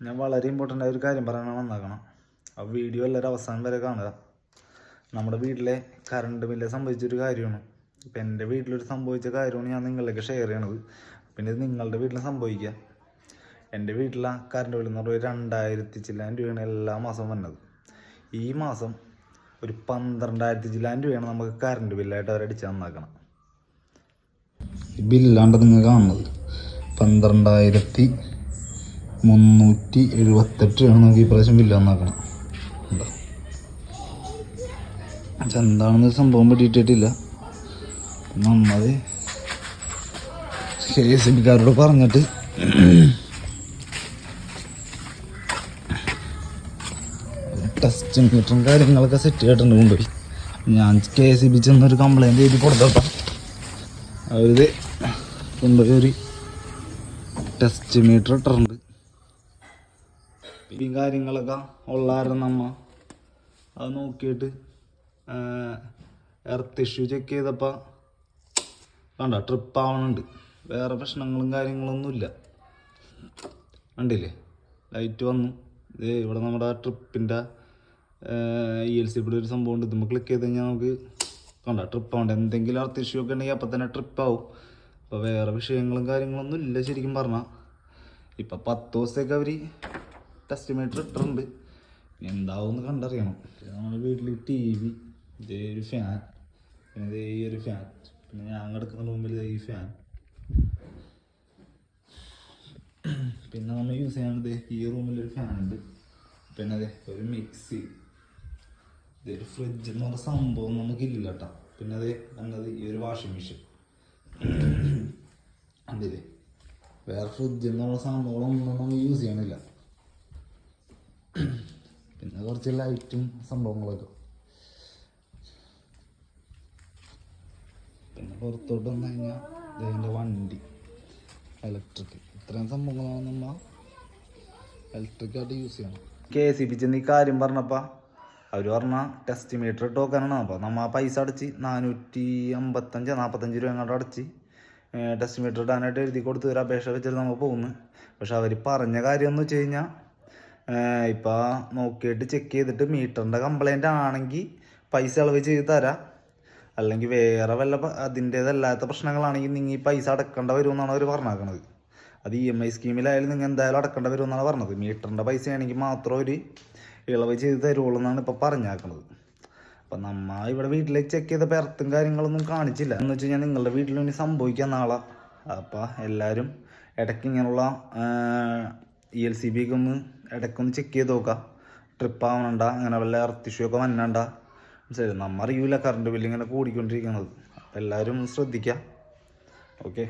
ഞാൻ വളരെ ഇമ്പോർട്ടൻ്റ് ആയ ഒരു കാര്യം പറയാനാണ് വന്നേക്കണം. ആ വീഡിയോ എല്ലാവരും അവസാനം വരെ കാണുക. നമ്മുടെ വീട്ടിലെ കറണ്ട് ബില്ല് സംഭവിച്ചൊരു കാര്യമാണ്. ഇപ്പം എൻ്റെ വീട്ടിലൊരു സംഭവിച്ച കാര്യമാണ് ഞാൻ നിങ്ങളിലേക്ക് ഷെയർ ചെയ്യണത്. പിന്നെ ഇത് നിങ്ങളുടെ വീട്ടിൽ സംഭവിക്കുക. എൻ്റെ വീട്ടിലെ കറണ്ട് ബില്ല് എന്ന് പറയുന്നത് 2000 ചില്ലാൻ രൂപയാണ് എല്ലാ മാസവും വന്നത്. ഈ മാസം ഒരു 12,000 ചില്ലാൻ രൂപയാണ് നമുക്ക് കറണ്ട് ബില്ലായിട്ട് അവരടിച്ച് തന്നേക്കണം. ഈ ബില്ലാണ്ട് നിങ്ങൾ കാണുന്നത് 12,378 രൂപയാണ് നമുക്ക് ഈ പ്രാവശ്യം ബില്ല് തന്നേക്കണം. എന്താണെന്ന് സംഭവം പിടിയിട്ടിട്ടില്ല. നമ്മളത് KSBക്കാരോട് പറഞ്ഞിട്ട് ടെസ്റ്റ് മീറ്ററും കാര്യങ്ങളൊക്കെ സെറ്റ് ചെയ്തിട്ടുണ്ട്. കൊണ്ടുപോയി ഞാൻ KSB ചെന്നൊരു കംപ്ലൈൻറ്റ് എഴുതി കൊടുത്തോട്ടാ. അവർ കൊണ്ടുപോയി ഒരു ടെസ്റ്റ് മീറ്റർ ഇട്ടിട്ടുണ്ട്. ഈ കാര്യങ്ങളൊക്കെ ഉള്ളാരും നമ്മ അത് നോക്കിയിട്ട് എർത്ത് ഇഷ്യൂ ചെക്ക് ചെയ്തപ്പോൾ കണ്ട ട്രിപ്പ് ആവണുണ്ട്. വേറെ പ്രശ്നങ്ങളും കാര്യങ്ങളൊന്നുമില്ല. കണ്ടില്ലേ, ലൈറ്റ് വന്നു. ഇത് ഇവിടെ നമ്മുടെ ട്രിപ്പിൻ്റെ ELC ഇവിടെ ഒരു സംഭവം ഉണ്ട്. ഇതുമ്പോൾ ക്ലിക്ക് ചെയ്ത് കഴിഞ്ഞാൽ നമുക്ക് കണ്ട ട്രിപ്പ് ആവണ്ട. എന്തെങ്കിലും എർത്ത് ഇഷ്യൂ ഒക്കെ ഉണ്ടെങ്കിൽ അപ്പം തന്നെ ട്രിപ്പ് ആവും. അപ്പോൾ വേറെ വിഷയങ്ങളും കാര്യങ്ങളൊന്നും ഇല്ല ശരിക്കും പറഞ്ഞാൽ. ഇപ്പം 10 ദിവസത്തേക്ക് അവർ ടെസ്റ്റ് മീറ്റർ ഇട്ടിട്ടുണ്ട്. എന്താവും കണ്ടറിയണം. നമ്മുടെ വീട്ടിൽ TV, ഇതേ ഒരു ഫാൻ, പിന്നെ ഇതേ ഈ ഒരു ഫാൻ, പിന്നെ ഞാൻ കിടക്കുന്ന റൂമിൽ ഈ ഫാൻ, പിന്നെ നമ്മൾ യൂസ് ചെയ്യാനത് ഈ റൂമിലൊരു ഫാൻ ഉണ്ട്. പിന്നെ അതെ ഒരു മിക്സി, ഇതൊരു ഫ്രിഡ്ജ് എന്ന് പറഞ്ഞ സംഭവം നമുക്കില്ല കേട്ടോ. പിന്നെ അത് എന്നത് ഈ ഒരു വാഷിംഗ് മെഷീൻ ഉണ്ടില്ലേ. വേറെ ഫ്രിഡ്ജ് എന്നുള്ള സംഭവങ്ങളൊന്നും നമ്മൾ യൂസ് ചെയ്യണില്ല. പിന്നെ കുറച്ച് ലൈറ്റും സംഭവങ്ങളൊക്കെ. പിന്നെ പുറത്തോട്ട് വന്നു കഴിഞ്ഞാൽ ഇതിൻ്റെ വണ്ടി ഇലക്ട്രിക്, ഇത്രയും സംഭവങ്ങളാണ് നമ്മൾ ഇലക്ട്രിക്കായിട്ട് യൂസ് ചെയ്യണം. KSB ചെന്ന് ഈ കാര്യം പറഞ്ഞപ്പോൾ അവർ പറഞ്ഞാൽ ടെസ്റ്റ് മീറ്റർ ഇട്ട് നോക്കാനാണ്. അപ്പോൾ നമ്മൾ ആ പൈസ അടച്ച് 445 രൂപ അങ്ങോട്ട് അടച്ച് ടെസ്റ്റ് മീറ്റർ ഇടാനായിട്ട് എഴുതി കൊടുത്ത് ഒരു അപേക്ഷ വെച്ചിട്ട് നമ്മൾ പോകുന്നു. പക്ഷെ അവർ പറഞ്ഞ കാര്യം എന്ന് വെച്ച് കഴിഞ്ഞാൽ ഇപ്പോൾ നോക്കിയിട്ട് ചെക്ക് ചെയ്തിട്ട് മീറ്ററിൻ്റെ കംപ്ലൈൻ്റ് ആണെങ്കിൽ പൈസ ഇളവ് ചെയ്ത് തരാം, അല്ലെങ്കിൽ വേറെ വല്ല അതിൻ്റേതല്ലാത്ത പ്രശ്നങ്ങളാണെങ്കിൽ നിങ്ങൾ ഈ പൈസ അടക്കേണ്ട വരുമെന്നാണ് അവർ പറഞ്ഞേക്കണത്. അത് EMI സ്കീമിലായാലും നിങ്ങൾ എന്തായാലും അടക്കേണ്ട വരുമെന്നാണ് പറഞ്ഞത്. മീറ്ററിൻ്റെ പൈസയാണെങ്കിൽ മാത്രം ഒരു ഇളവ് ചെയ്ത് തരുള്ളൂ എന്നാണ് ഇപ്പോൾ പറഞ്ഞേക്കണത്. അപ്പം നമ്മൾ ഇവിടെ വീട്ടിലേക്ക് ചെക്ക് ചെയ്തപ്പോൾ എർത്തും കാര്യങ്ങളൊന്നും കാണിച്ചില്ല. എന്ന് വെച്ച് കഴിഞ്ഞാൽ നിങ്ങളുടെ വീട്ടിൽ ഇനി സംഭവിക്കാൻ നാളെ. അപ്പോൾ എല്ലാവരും ഇടയ്ക്ക് ഇങ്ങനെയുള്ള ELCB ഒക്കെ ഒന്ന് ഇടയ്ക്കൊന്ന് ചെക്ക് ചെയ്ത് നോക്കുക. ട്രിപ്പ് ആവണണ്ട, അങ്ങനെ വല്ല എർത്ത് ഇഷ്യൂ ഒക്കെ വന്നണ്ട. ശരി, നമ്മ അറിയില്ല കറണ്ട് ബില്ല് ഇങ്ങനെ കൂടിക്കൊണ്ടിരിക്കുന്നത്. അപ്പോൾ എല്ലാവരും ശ്രദ്ധിക്കുക. ഓക്കെ.